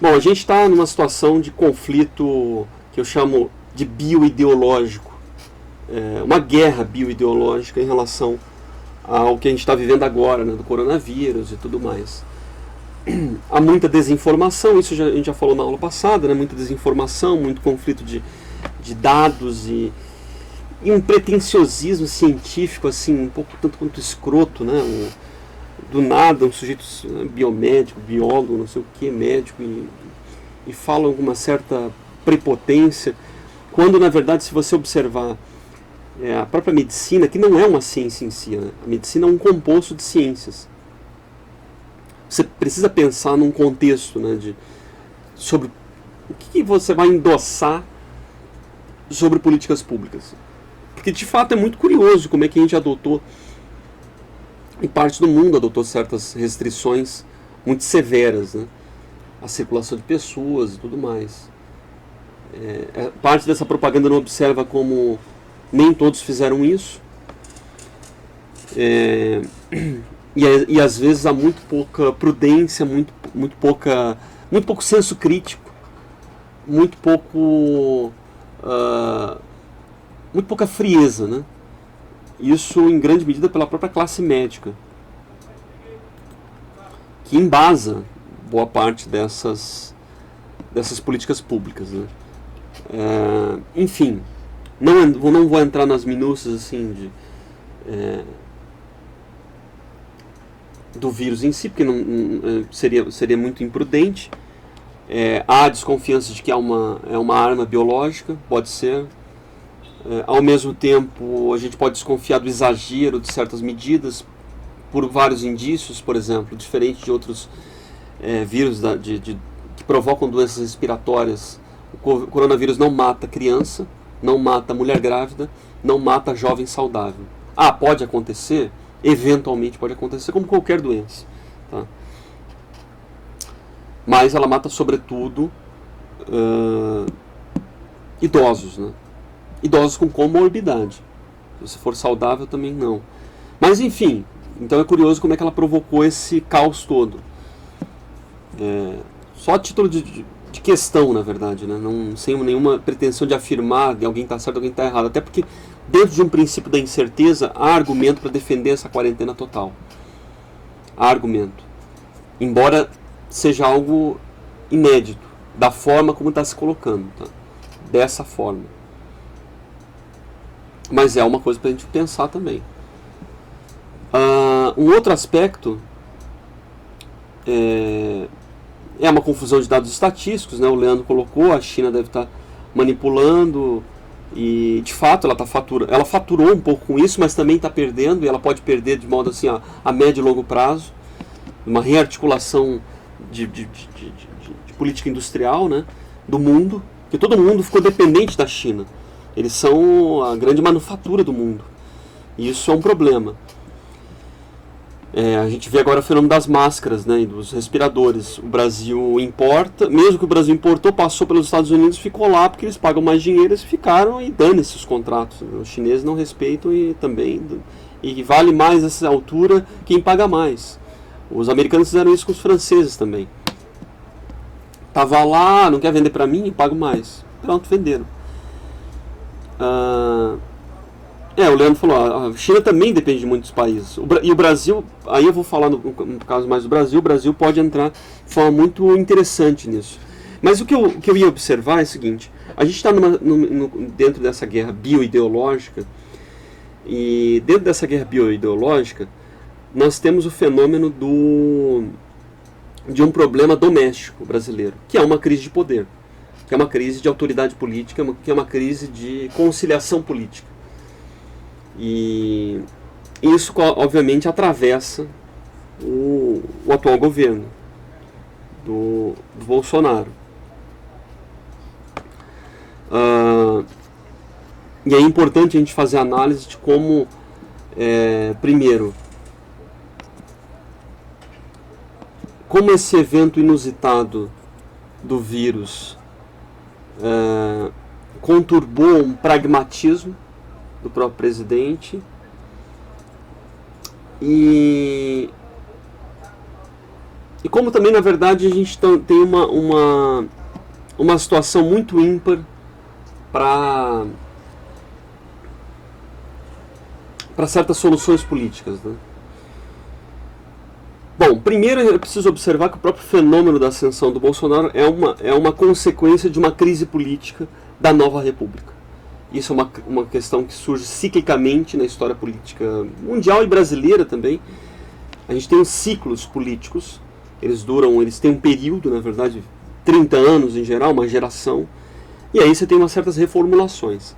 Bom, a gente está numa situação de conflito que eu chamo de bioideológico, uma guerra bioideológica em relação ao que a gente está vivendo agora, né, do coronavírus e tudo mais. Há muita desinformação, isso a gente já falou na aula passada, né, muita desinformação, muito conflito de dados e um pretensiosismo científico assim, um pouco tanto quanto escroto, né, do nada um sujeito biomédico, biólogo, não sei o que, médico, e falam com uma certa prepotência, quando na verdade, se você observar a própria medicina, que não é uma ciência em si, né? A medicina é um composto de ciências. Você precisa pensar num contexto, né, sobre o que você vai endossar sobre políticas públicas. Porque de fato é muito curioso como é que a gente adotou, em parte do mundo adotou certas restrições muito severas, né? A circulação de pessoas e tudo mais. Parte dessa propaganda não observa como nem todos fizeram isso. E às vezes há muito pouca prudência, muito pouco senso crítico, muito pouca frieza, né? Isso em grande medida pela própria classe médica, que embasa boa parte dessas políticas públicas, né? Enfim, não vou entrar nas minúcias assim do vírus em si, porque seria muito imprudente. Há desconfiança de que é uma arma biológica, pode ser. Ao mesmo tempo, a gente pode desconfiar do exagero de certas medidas por vários indícios, por exemplo, diferente de outros vírus que provocam doenças respiratórias. O coronavírus não mata criança, não mata mulher grávida, não mata jovem saudável. Pode acontecer? Eventualmente pode acontecer, como qualquer doença. Tá? Mas ela mata, sobretudo, idosos, né? Idosos com comorbidade. Se você for saudável, também não. Mas, enfim, então é curioso como é que ela provocou esse caos todo. Só a título de questão, na verdade, né? Não, sem nenhuma pretensão de afirmar que alguém está certo, alguém está errado. Até porque, dentro de um princípio da incerteza, há argumento para defender essa quarentena total. Há argumento. Embora seja algo inédito, da forma como está se colocando. Tá? Dessa forma. Mas é uma coisa para a gente pensar também. Um outro aspecto é uma confusão de dados estatísticos, né? O Leandro colocou, a China deve estar manipulando e de fato ela faturou um pouco com isso, mas também está perdendo, e ela pode perder de modo assim a médio e longo prazo, uma rearticulação de política industrial, né, do mundo, porque todo mundo ficou dependente da China. Eles são a grande manufatura do mundo. E isso é um problema. A gente vê agora o fenômeno das máscaras, né, e dos respiradores. O Brasil importa, mesmo que o Brasil importou, passou pelos Estados Unidos, ficou lá porque eles pagam mais dinheiro, eles ficaram e dane-se os contratos. Os chineses não respeitam e vale mais essa altura quem paga mais. Os americanos fizeram isso com os franceses também. Tava lá, não quer vender para mim, eu pago mais. Pronto, venderam. O Leandro falou, a China também depende de muitos países. E o Brasil, aí eu vou falar no caso mais do Brasil, o Brasil pode entrar de forma muito interessante nisso. Mas o que eu ia observar é o seguinte, a gente está dentro dessa guerra bioideológica, e dentro dessa guerra bioideológica, nós temos o fenômeno de um problema doméstico brasileiro, que é uma crise de poder, que é uma crise de autoridade política, que é uma crise de conciliação política. E isso, obviamente, atravessa o atual governo do Bolsonaro. E é importante a gente fazer análise de como, primeiro, como esse evento inusitado do vírus conturbou um pragmatismo do próprio presidente e E como também, na verdade, a gente tem uma situação muito ímpar para certas soluções políticas, né? Bom, primeiro eu preciso observar que o próprio fenômeno da ascensão do Bolsonaro é uma consequência de uma crise política da nova república. Isso é uma questão que surge ciclicamente na história política mundial e brasileira também. A gente tem os ciclos políticos, eles têm um período, na verdade, 30 anos em geral, uma geração, e aí você tem umas certas reformulações.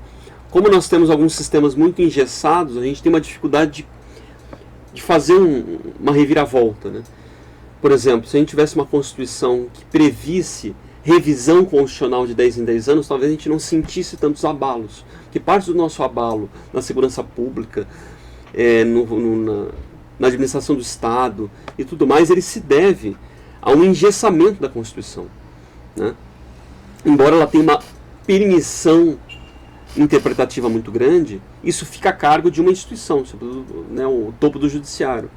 Como nós temos alguns sistemas muito engessados, a gente tem uma dificuldade de fazer uma reviravolta, né? Por exemplo, se a gente tivesse uma Constituição que previsse revisão constitucional de 10 em 10 anos, talvez a gente não sentisse tantos abalos. Porque parte do nosso abalo na segurança pública, na administração do Estado e tudo mais, ele se deve a um engessamento da Constituição, né? Embora ela tenha uma permissão interpretativa muito grande, isso fica a cargo de uma instituição, né, o topo do judiciário.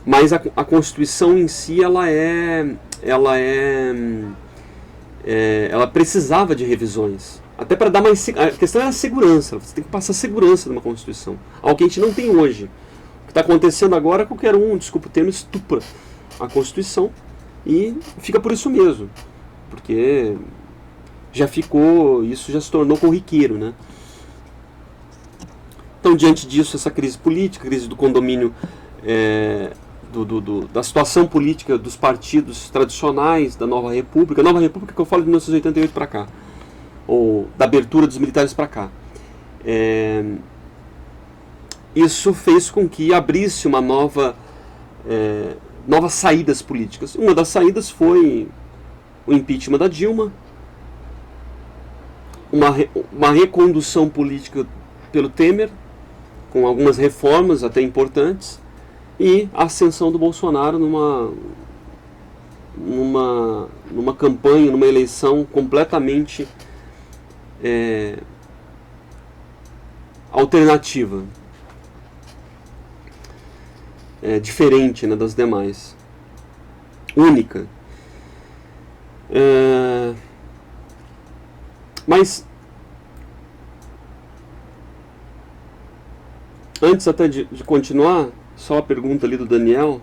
Mas a Constituição em si, ela precisava de revisões, até para dar mais. A questão é a segurança. Você tem que passar segurança numa Constituição, algo que a gente não tem hoje. O que está acontecendo agora é qualquer desculpa o termo, estupra a Constituição e fica por isso mesmo, porque isso já se tornou corriqueiro, né? Então, diante disso, essa crise política, crise do condomínio, da situação política dos partidos tradicionais da Nova República que eu falo de 1988 para cá, ou da abertura dos militares para cá, isso fez com que abrisse uma novas saídas políticas. Uma das saídas foi o impeachment da Dilma, uma recondução política pelo Temer, com algumas reformas até importantes, e a ascensão do Bolsonaro numa campanha, numa eleição completamente alternativa, diferente, né, das demais, única. Mas antes até de continuar, só a pergunta ali do Daniel.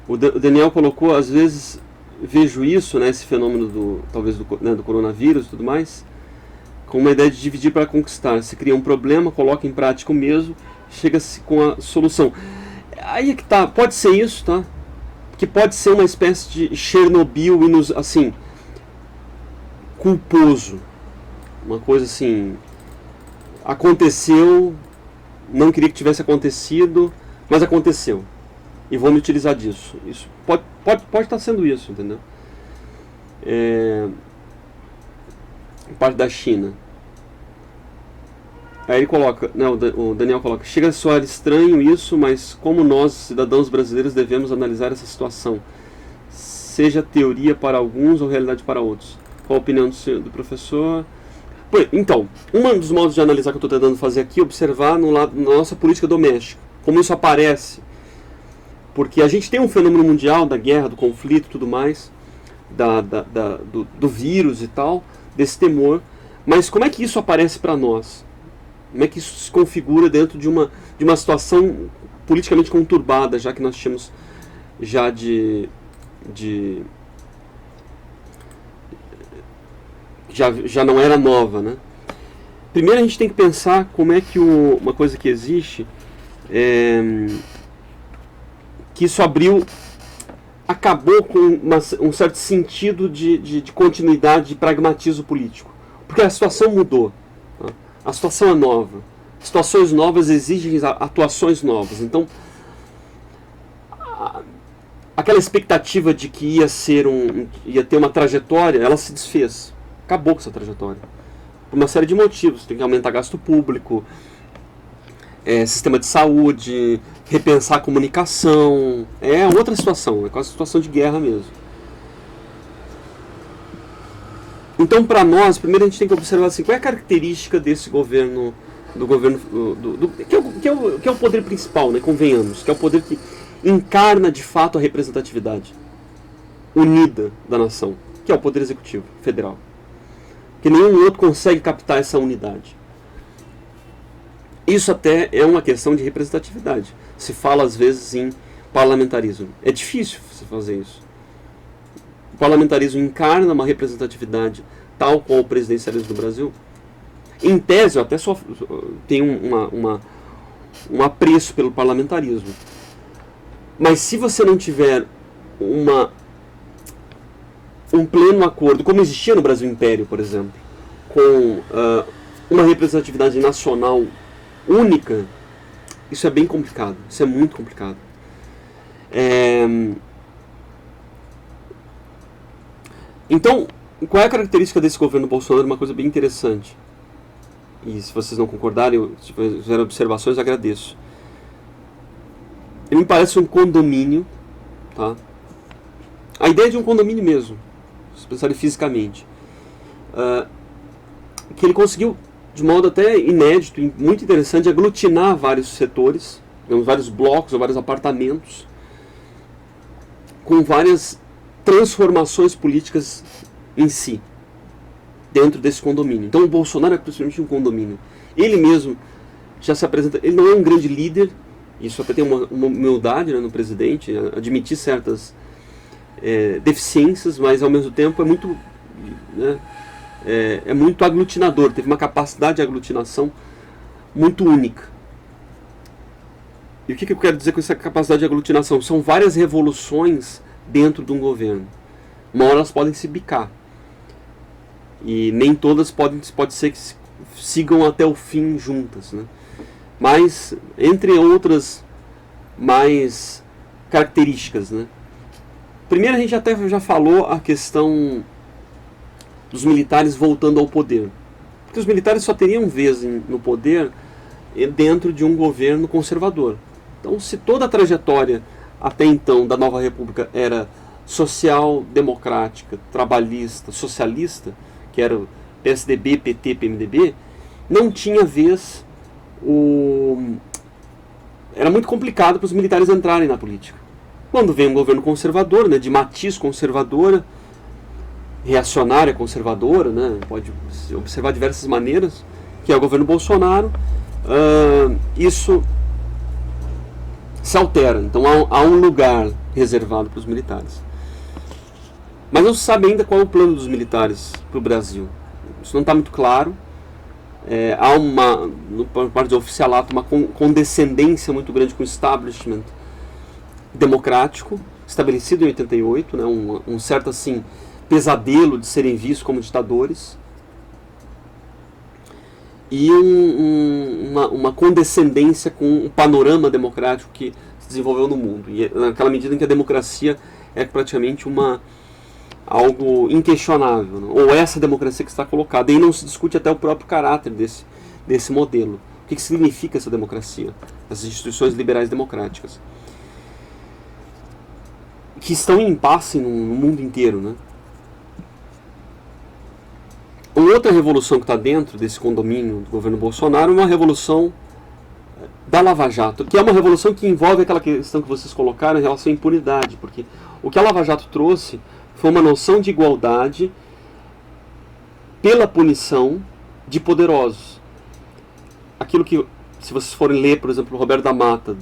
O Daniel colocou: às vezes vejo isso, né, esse fenômeno talvez do coronavírus e tudo mais, com uma ideia de dividir para conquistar. Se cria um problema, coloca em prática o mesmo, chega-se com a solução. Aí é que tá, pode ser isso, tá? Que pode ser uma espécie de Chernobyl, assim, culposo. Uma coisa assim, aconteceu, não queria que tivesse acontecido, mas aconteceu. E vou me utilizar disso. Isso pode estar sendo isso, entendeu? Parte da China. Aí ele coloca, né, o Daniel coloca: chega a soar estranho isso, mas como nós, cidadãos brasileiros, devemos analisar essa situação? Seja teoria para alguns ou realidade para outros. Qual a opinião do professor? Então, um dos modos de analisar que eu estou tentando fazer aqui é observar na nossa política doméstica, como isso aparece. Porque a gente tem um fenômeno mundial da guerra, do conflito e tudo mais, do vírus e tal, desse temor, mas como é que isso aparece para nós? Como é que isso se configura dentro de uma situação politicamente conturbada, já que nós tínhamos já já não era nova, né? Primeiro a gente tem que pensar como é que uma coisa que existe, que isso acabou com um certo sentido de continuidade, de pragmatismo político. Porque a situação mudou. Tá? A situação é nova. Situações novas exigem atuações novas. Então, aquela expectativa de que ia ter uma trajetória, ela se desfez. Acabou com essa trajetória. Por uma série de motivos. Tem que aumentar gasto público, sistema de saúde, repensar a comunicação. É outra situação, é quase situação de guerra mesmo. Então, para nós, primeiro a gente tem que observar assim, qual é a característica desse governo do governo, que é o poder principal, né, convenhamos, que é o poder que encarna de fato a representatividade unida da nação, que é o poder executivo federal. Que nenhum outro consegue captar essa unidade. Isso até é uma questão de representatividade. Se fala às vezes em parlamentarismo. É difícil você fazer isso. O parlamentarismo encarna uma representatividade tal qual o presidencialismo do Brasil. Em tese, eu até só tenho um apreço pelo parlamentarismo. Mas se você não tiver um pleno acordo, como existia no Brasil Império, por exemplo, com uma representatividade nacional única, isso é bem complicado. Isso é muito complicado. Então, qual é a característica desse governo Bolsonaro? Uma coisa bem interessante. E se vocês não concordarem, se fizerem observações, agradeço. Ele me parece um condomínio, tá? A ideia é de um condomínio mesmo, se pensarem fisicamente. Que ele conseguiu, de modo até inédito e muito interessante, aglutinar vários setores, digamos, vários blocos ou vários apartamentos, com várias transformações políticas em si, dentro desse condomínio. Então o Bolsonaro é principalmente um condomínio. Ele mesmo já se apresenta, ele não é um grande líder, isso até tem uma humildade, né, no presidente, admitir certas deficiências, mas ao mesmo tempo é muito, né, é muito aglutinador, teve uma capacidade de aglutinação muito única. E o que eu quero dizer com essa capacidade de aglutinação? São várias revoluções dentro de um governo. Uma hora elas podem se bicar. E nem todas pode ser que sigam até o fim juntas, né? Mas, entre outras mais características, né? Primeiro, a gente até já falou a questão dos militares voltando ao poder. Porque os militares só teriam vez no poder dentro de um governo conservador. Então, se toda a trajetória até então da nova república era social, democrática, trabalhista, socialista, que era o PSDB, PT, PMDB, não tinha vez era muito complicado para os militares entrarem na política. Quando vem um governo conservador, né, de matiz conservadora, reacionária conservadora, né, pode observar diversas maneiras, que é o governo Bolsonaro, isso se altera. Então há um lugar reservado para os militares. Mas não se sabe ainda qual é o plano dos militares para o Brasil. Isso não está muito claro. Há por parte do oficialato, uma condescendência muito grande com o establishment democrático, estabelecido em 88, né, um certo assim, pesadelo de serem vistos como ditadores, e uma condescendência com o panorama democrático que se desenvolveu no mundo. E naquela medida em que a democracia é praticamente algo inquestionável, né? Ou essa democracia que está colocada. E não se discute até o próprio caráter desse modelo. O que significa essa democracia? As instituições liberais democráticas. Que estão em impasse no mundo inteiro, né? Uma outra revolução que está dentro desse condomínio do governo Bolsonaro é uma revolução da Lava Jato, que é uma revolução que envolve aquela questão que vocês colocaram em relação à impunidade, porque o que a Lava Jato trouxe foi uma noção de igualdade pela punição de poderosos. Aquilo que, se vocês forem ler, por exemplo, o Roberto da Mata,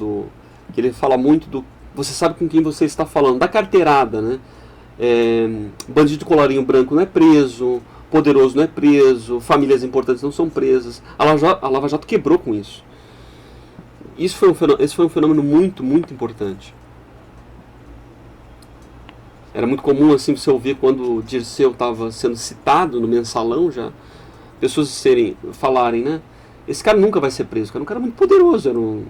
que ele fala muito do... Você sabe com quem você está falando, da carteirada, né? Bandido de colarinho branco não é preso, poderoso não é preso, famílias importantes não são presas. A Lava Jato quebrou com isso. Esse foi um fenômeno muito, muito importante. Era muito comum assim você ouvir quando o Dirceu estava sendo citado no mensalão já, pessoas falarem, né? Esse cara nunca vai ser preso, cara. Um cara muito poderoso,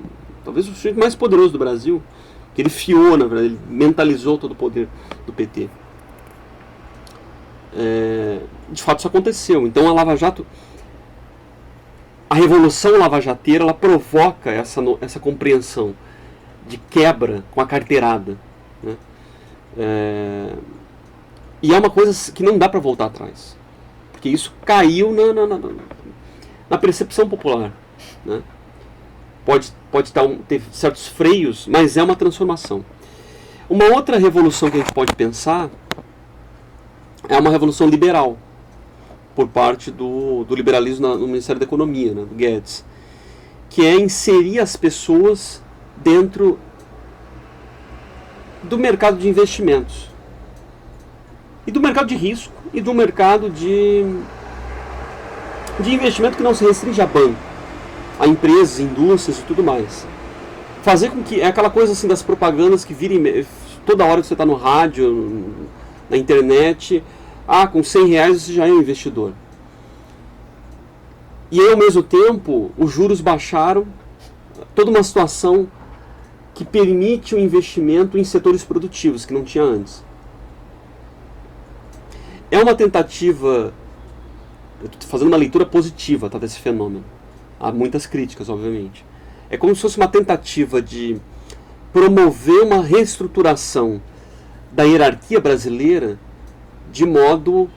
talvez o sujeito mais poderoso do Brasil, que ele fiou, na verdade, ele mentalizou todo o poder do PT. De fato isso aconteceu. Então a Lava Jato, a revolução lavajateira, ela provoca essa compreensão de quebra com a carteirada, né? E é uma coisa que não dá para voltar atrás, porque isso caiu na percepção popular. né? Pode ter certos freios, mas é uma transformação. Uma outra revolução que a gente pode pensar é uma revolução liberal, por parte do liberalismo no Ministério da Economia, né, do Guedes, que é inserir as pessoas dentro do mercado de investimentos, e do mercado de risco, e do mercado de investimento que não se restringe a banco, a empresas, indústrias e tudo mais. Fazer com que, é aquela coisa assim das propagandas que virem toda hora que você está no rádio, na internet, com R$100 você já é um investidor. E aí, ao mesmo tempo, os juros baixaram, toda uma situação que permite o investimento em setores produtivos, que não tinha antes. É uma tentativa, eu estou fazendo uma leitura positiva, tá, desse fenômeno. Há muitas críticas, obviamente. É como se fosse uma tentativa de promover uma reestruturação da hierarquia brasileira de modo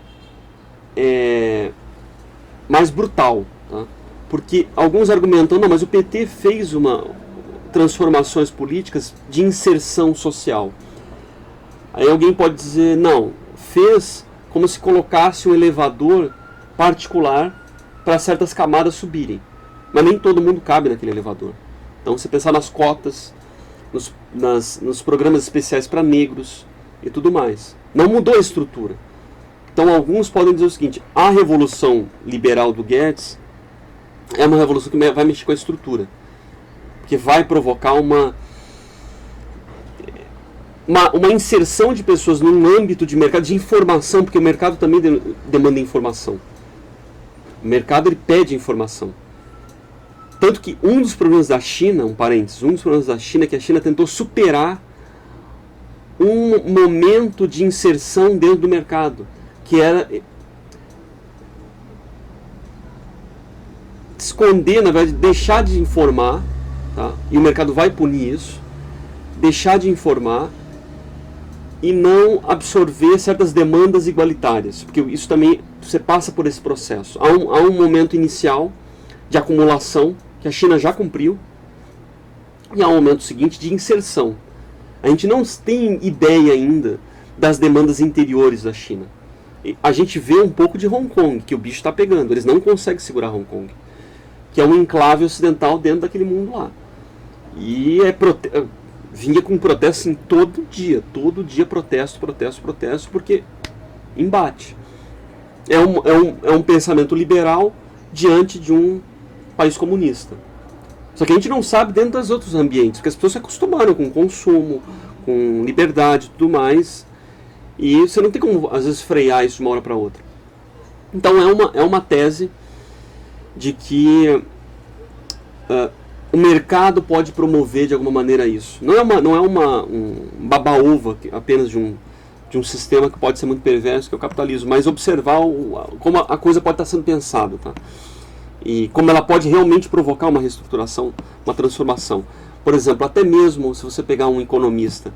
mais brutal. Tá? Porque alguns argumentam, não, mas o PT fez transformações políticas de inserção social. Aí alguém pode dizer, não, fez como se colocasse um elevador particular para certas camadas subirem. Mas nem todo mundo cabe naquele elevador. Então, você pensar nas cotas, nos programas especiais para negros e tudo mais. Não mudou a estrutura. Então, alguns podem dizer o seguinte, a revolução liberal do Guedes é uma revolução que vai mexer com a estrutura. Porque vai provocar uma inserção de pessoas num âmbito de mercado de informação, porque o mercado também demanda informação. O mercado ele pede informação. Tanto que um dos problemas da China, um dos problemas da China é que a China tentou superar um momento de inserção dentro do mercado, que era esconder, na verdade, deixar de informar, tá? E o mercado vai punir isso, deixar de informar e não absorver certas demandas igualitárias, porque isso também, você passa por esse processo. Há um momento inicial de acumulação, que a China já cumpriu, e há um momento seguinte de inserção. A gente não tem ideia ainda das demandas interiores da China. A gente vê um pouco de Hong Kong, que o bicho está pegando, eles não conseguem segurar Hong Kong, que é um enclave ocidental dentro daquele mundo lá. E vinha com protesto assim, todo dia protesto, porque embate. É um pensamento liberal diante de um país comunista. Só que a gente não sabe dentro dos outros ambientes, porque as pessoas se acostumaram com consumo, com liberdade e tudo mais, e você não tem como, às vezes, frear isso de uma hora para outra. Então é uma tese de que o mercado pode promover de alguma maneira isso. Não é um baba-ovo apenas de um sistema que pode ser muito perverso, que é o capitalismo, mas observar como a coisa pode estar sendo pensada, tá? E como ela pode realmente provocar uma reestruturação, uma transformação. Por exemplo, até mesmo se você pegar um economista,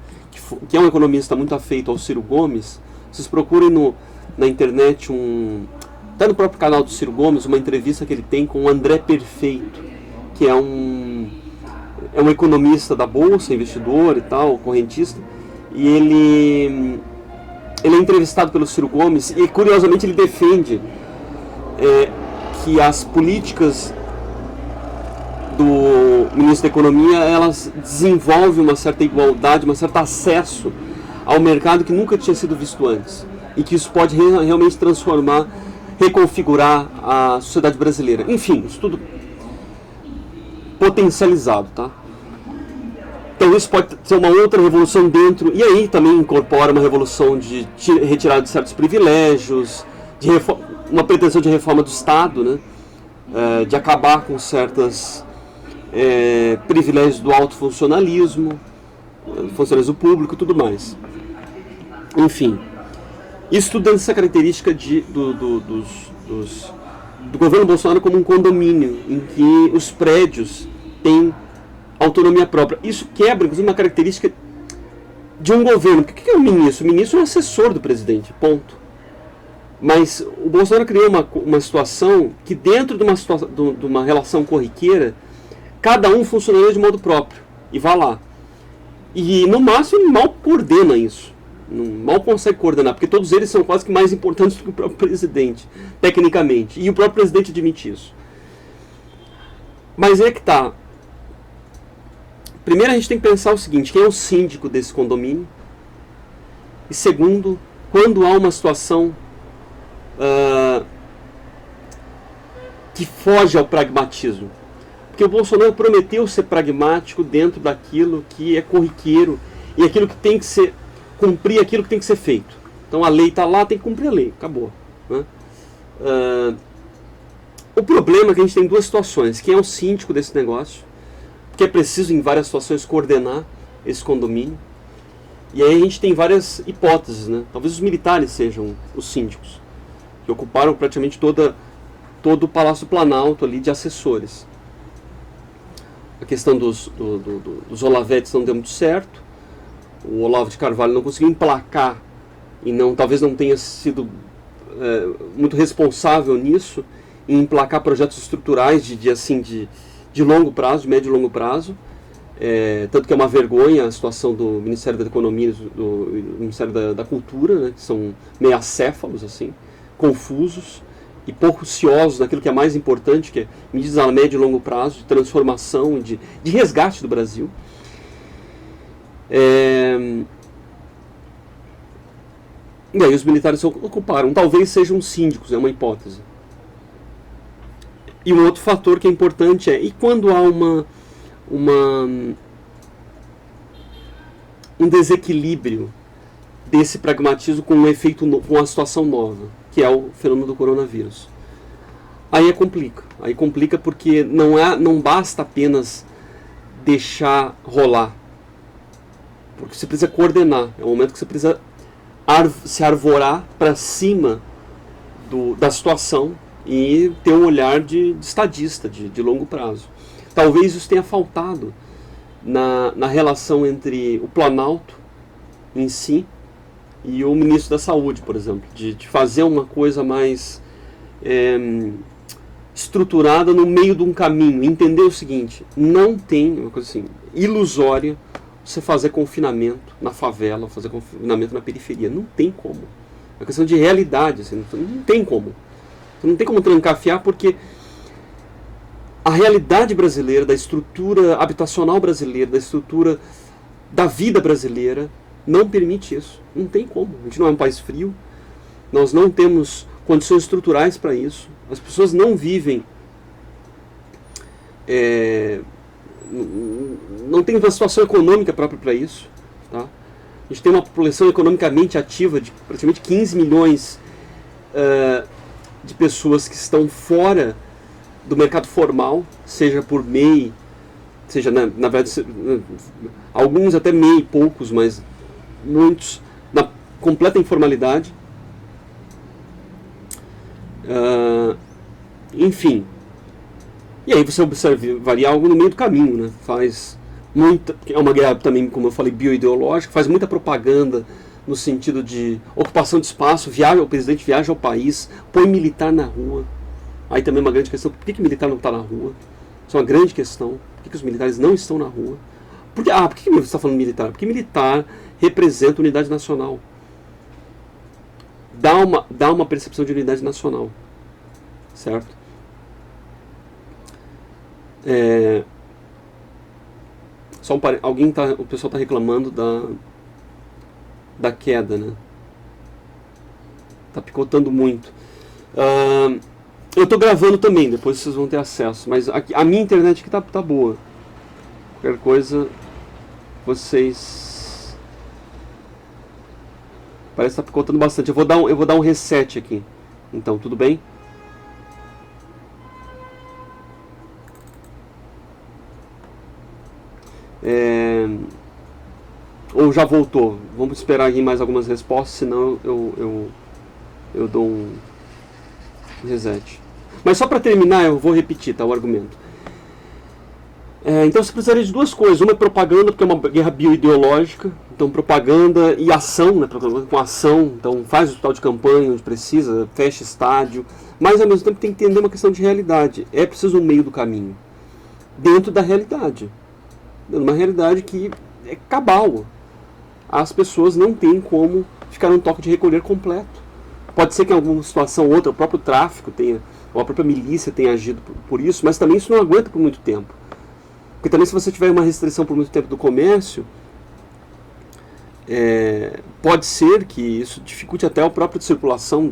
que é um economista muito afeito ao Ciro Gomes, vocês procurem na internet, até no próprio canal do Ciro Gomes, uma entrevista que ele tem com o André Perfeito, que é um economista da Bolsa, investidor e tal, correntista, e ele é entrevistado pelo Ciro Gomes e, curiosamente, ele defende que as políticas do ministro da Economia, elas desenvolvem uma certa igualdade, um certo acesso ao mercado que nunca tinha sido visto antes, e que isso pode realmente transformar, reconfigurar a sociedade brasileira. Enfim, isso tudo potencializado, tá? Então isso pode ser uma outra revolução dentro, e aí também incorpora uma revolução de retirada de certos privilégios, uma pretensão de reforma do Estado, né? De acabar com certos privilégios do alto funcionalismo público e tudo mais. Enfim, isso tudo dentro dessa característica do governo Bolsonaro como um condomínio, em que os prédios têm autonomia própria. Isso quebra, inclusive, uma característica de um governo. O que é um ministro? O ministro é um assessor do presidente, ponto. Mas o Bolsonaro criou uma situação que dentro de uma relação corriqueira, cada um funcionaria de modo próprio, e vá lá. E no máximo ele mal coordena isso, mal consegue coordenar, porque todos eles são quase que mais importantes do que o próprio presidente, tecnicamente, e o próprio presidente admite isso. Mas é que tá. Primeiro a gente tem que pensar o seguinte: quem é o síndico desse condomínio? E segundo, quando há uma situação que foge ao pragmatismo. Porque o Bolsonaro prometeu ser pragmático dentro daquilo que é corriqueiro e aquilo que tem que ser, cumprir aquilo que tem que ser feito. Então a lei está lá, tem que cumprir a lei, acabou. Né? O problema é que a gente tem duas situações: quem é o síndico desse negócio, porque é preciso em várias situações coordenar esse condomínio. E aí a gente tem várias hipóteses, né? Talvez os militares sejam os síndicos, que ocuparam praticamente todo o Palácio Planalto ali de assessores. A questão dos Olavetes não deu muito certo. O Olavo de Carvalho não conseguiu emplacar e talvez não tenha sido muito responsável nisso, em emplacar projetos estruturais de longo prazo, de médio e longo prazo. Tanto que é uma vergonha a situação do Ministério da Economia e do Ministério da Cultura, né, que são meio acéfalos, assim, confusos e pouco ciosos naquilo que é mais importante, que é medidas a médio e longo prazo, de transformação e de resgate do Brasil. E aí os militares ocuparam. Talvez sejam síndicos, é uma hipótese. E um outro fator que é importante e quando há um desequilíbrio desse pragmatismo com um efeito com uma situação nova, que é o fenômeno do coronavírus. Aí complica porque não basta apenas deixar rolar, porque você precisa coordenar. É o momento que você precisa se arvorar para cima da situação e ter um olhar de estadista, de longo prazo. Talvez isso tenha faltado na relação entre o Planalto em si e o ministro da Saúde, por exemplo, de fazer uma coisa mais estruturada no meio de um caminho. Entender o seguinte: não tem uma coisa assim ilusória você fazer confinamento na favela, fazer confinamento na periferia. Não tem como. É uma questão de realidade. Assim, não tem como. Você não tem como trancafiar, porque a realidade brasileira, da estrutura habitacional brasileira, da estrutura da vida brasileira, não permite isso. Não tem como. A gente não é um país frio. Nós não temos condições estruturais para isso. As pessoas não vivem... não tem uma situação econômica própria para isso. Tá? A gente tem uma população economicamente ativa de praticamente 15 milhões de pessoas que estão fora do mercado formal, seja por MEI, seja na verdade alguns até MEI, poucos, mas muitos na completa informalidade. Enfim, e aí você observaria algo no meio do caminho, né? Faz muita, é uma guerra também, como eu falei, bioideológica, faz muita propaganda no sentido de ocupação de espaço, o presidente viaja ao país, põe militar na rua. Aí também é uma grande questão: por que o militar não está na rua? Isso é uma grande questão. Por que os militares não estão na rua? Por que você está falando militar? Porque militar representa unidade nacional. Dá uma percepção de unidade nacional. Certo? O pessoal está reclamando da queda, né? Está picotando muito. Eu estou gravando também, depois vocês vão ter acesso, mas a minha internet aqui tá boa. Qualquer coisa, vocês... Parece que está picotando bastante. Eu vou dar um reset aqui. Então, tudo bem? Ou já voltou? Vamos esperar aqui mais algumas respostas, senão eu dou um reset. Mas só para terminar, eu vou repetir, tá, o argumento. Então você precisaria de duas coisas. Uma é propaganda, porque é uma guerra bioideológica. Então propaganda e ação, né? Com ação. Então faz o hospital de campanha onde precisa, fecha estádio. Mas ao mesmo tempo tem que entender uma questão de realidade. É preciso um meio do caminho. Dentro da realidade. Uma realidade que é cabal. As pessoas não têm como ficar num toque de recolher completo. Pode ser que em alguma situação ou outra, o próprio tráfico tenha, ou a própria milícia tenha agido por isso, mas também isso não aguenta por muito tempo. Porque também se você tiver uma restrição por muito tempo do comércio, pode ser que isso dificulte até a própria circulação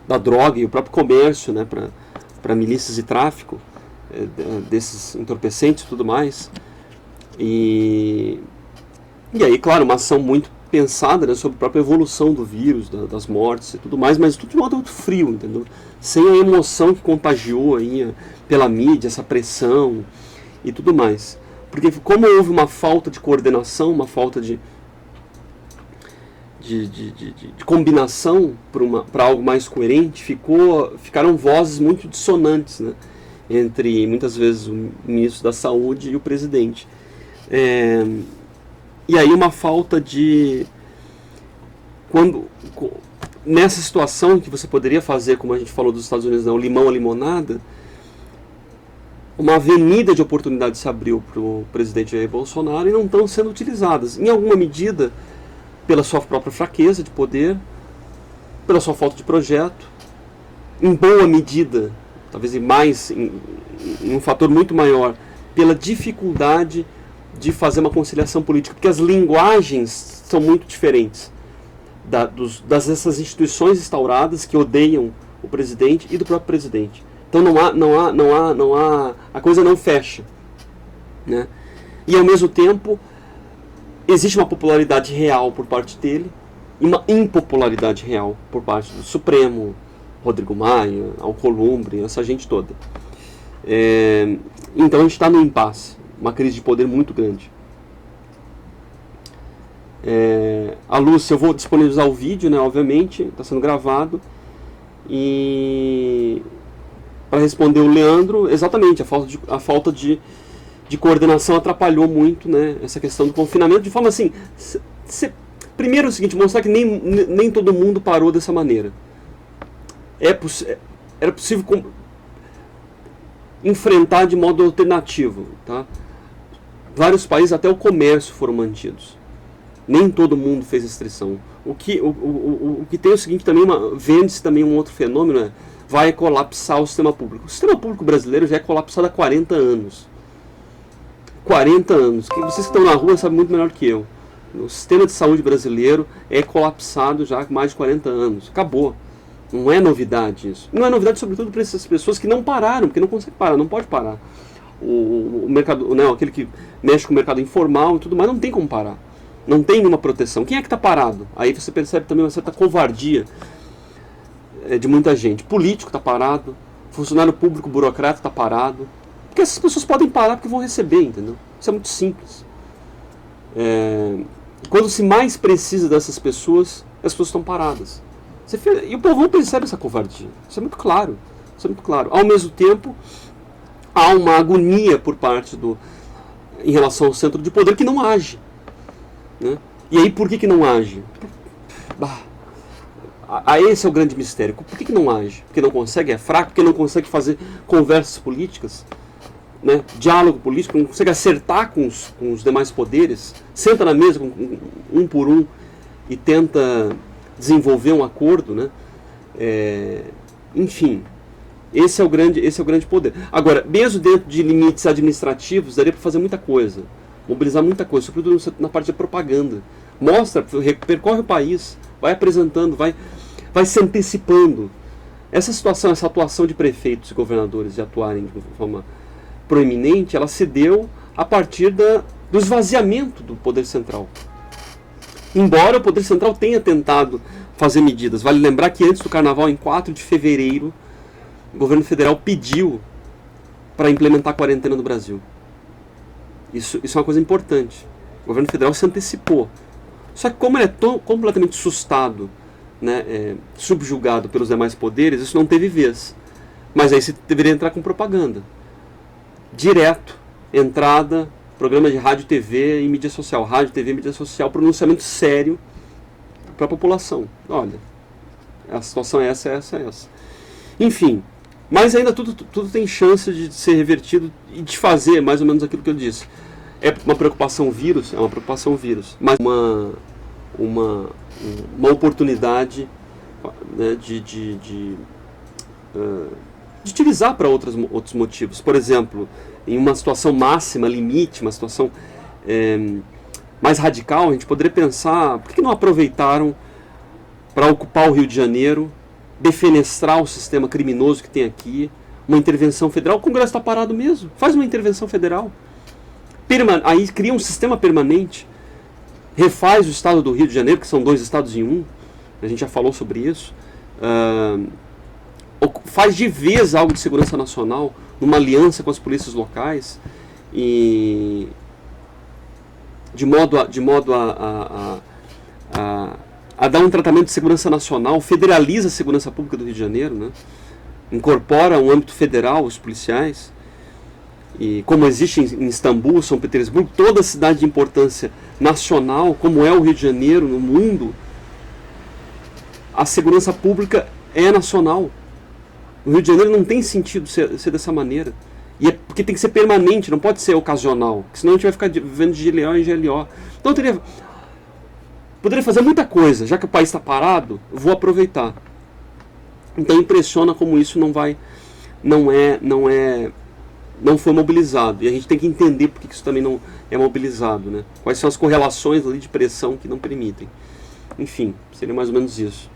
da droga e o próprio comércio, né, para milícias e tráfico desses entorpecentes e tudo mais. E aí, claro, uma ação muito pensada, né, sobre a própria evolução do vírus, das mortes e tudo mais, mas tudo de modo muito frio, entendeu? Sem a emoção que contagiou aí pela mídia, essa pressão e tudo mais. Porque como houve uma falta de coordenação, uma falta de combinação para algo mais coerente, ficaram vozes muito dissonantes, né, entre, muitas vezes, o ministro da Saúde e o presidente. E aí uma falta de... Nessa situação que você poderia fazer, como a gente falou dos Estados Unidos, o limão à limonada, uma avenida de oportunidades se abriu para o presidente Jair Bolsonaro e não estão sendo utilizadas. Em alguma medida, pela sua própria fraqueza de poder, pela sua falta de projeto, em boa medida, talvez em um fator muito maior, pela dificuldade de fazer uma conciliação política, porque as linguagens são muito diferentes dessas instituições instauradas que odeiam o presidente e do próprio presidente. Então a coisa não fecha, né? E ao mesmo tempo existe uma popularidade real por parte dele e uma impopularidade real por parte do Supremo, Rodrigo Maia, Alcolumbre, essa gente toda. Então a gente está no impasse, uma crise de poder muito grande. A Lúcia, eu vou disponibilizar o vídeo, né, obviamente, está sendo gravado. E para responder o Leandro, exatamente, a falta de coordenação atrapalhou muito, né, essa questão do confinamento, de forma assim, primeiro é o seguinte, mostrar que nem todo mundo parou dessa maneira. Era possível enfrentar de modo alternativo, tá? Vários países, até o comércio, foram mantidos. Nem todo mundo fez restrição. O que tem é o seguinte, também vende-se também um outro fenômeno, vai colapsar o sistema público. O sistema público brasileiro já é colapsado há 40 anos. 40 anos. Vocês que estão na rua sabem muito melhor que eu. O sistema de saúde brasileiro é colapsado já há mais de 40 anos. Acabou. Não é novidade isso. Não é novidade, sobretudo, para essas pessoas que não pararam, porque não conseguem parar, não pode parar. O mercado, né, aquele que mexe com o mercado informal e tudo mais, não tem como parar. Não tem nenhuma proteção. Quem é que está parado? Aí você percebe também uma certa covardia de muita gente. Político está parado, funcionário público, burocrata está parado. Porque essas pessoas podem parar porque vão receber, entendeu? Isso é muito simples. Quando se mais precisa dessas pessoas, as pessoas estão paradas. E o povo percebe essa covardia. Isso é muito claro. Isso é muito claro. Ao mesmo tempo, há uma agonia por parte em relação ao centro de poder que não age. Né? E aí por que não age? Esse é o grande mistério. Por que não age? Porque não consegue, é fraco, porque não consegue fazer conversas políticas, né? Diálogo político, não consegue acertar com os demais poderes, senta na mesa um por um e tenta desenvolver um acordo, né? Enfim, esse é o grande poder. Agora, mesmo dentro de limites administrativos, daria para fazer muita coisa, mobilizar muita coisa, sobretudo na parte de propaganda. Mostra, percorre o país, vai apresentando, vai se antecipando. Essa situação, essa atuação de prefeitos e governadores de atuarem de forma proeminente, ela se deu a partir do esvaziamento do poder central. Embora o poder central tenha tentado fazer medidas. Vale lembrar que antes do carnaval, em 4 de fevereiro, o governo federal pediu para implementar a quarentena no Brasil. Isso é uma coisa importante. O governo federal se antecipou. Só que como ele é completamente assustado, né, subjugado pelos demais poderes, isso não teve vez. Mas aí você deveria entrar com propaganda. Direto. entrada, programa de rádio, TV e mídia social. Rádio, TV e mídia social, pronunciamento sério para a população. Olha, a situação é essa, essa, essa. Enfim, mas ainda tudo tem chance de ser revertido e de fazer mais ou menos aquilo que eu disse. É uma preocupação vírus? É uma preocupação vírus. Mas uma oportunidade, né, de utilizar para outros motivos. Por exemplo, em uma situação máxima, limite, uma situação mais radical, a gente poderia pensar, por que não aproveitaram para ocupar o Rio de Janeiro, defenestrar o sistema criminoso que tem aqui, uma intervenção federal? O Congresso está parado mesmo, faz uma intervenção federal. Aí cria um sistema permanente, refaz o estado do Rio de Janeiro, que são 2 estados em um, a gente já falou sobre isso, faz de vez algo de segurança nacional, numa aliança com as polícias locais, e de modo a dar um tratamento de segurança nacional, federaliza a segurança pública do Rio de Janeiro, né? Incorpora um âmbito federal os policiais, e como existe em Istambul, São Petersburgo, toda cidade de importância nacional, como é o Rio de Janeiro no mundo, a segurança pública é nacional. O Rio de Janeiro não tem sentido ser dessa maneira. E é porque tem que ser permanente, não pode ser ocasional, senão a gente vai ficar vivendo de GLO em GLO. Então eu poderia fazer muita coisa, já que o país está parado, eu vou aproveitar. Então impressiona como isso não foi mobilizado. E a gente tem que entender por que isso também não é mobilizado, né? Quais são as correlações ali de pressão que não permitem. Enfim, seria mais ou menos isso.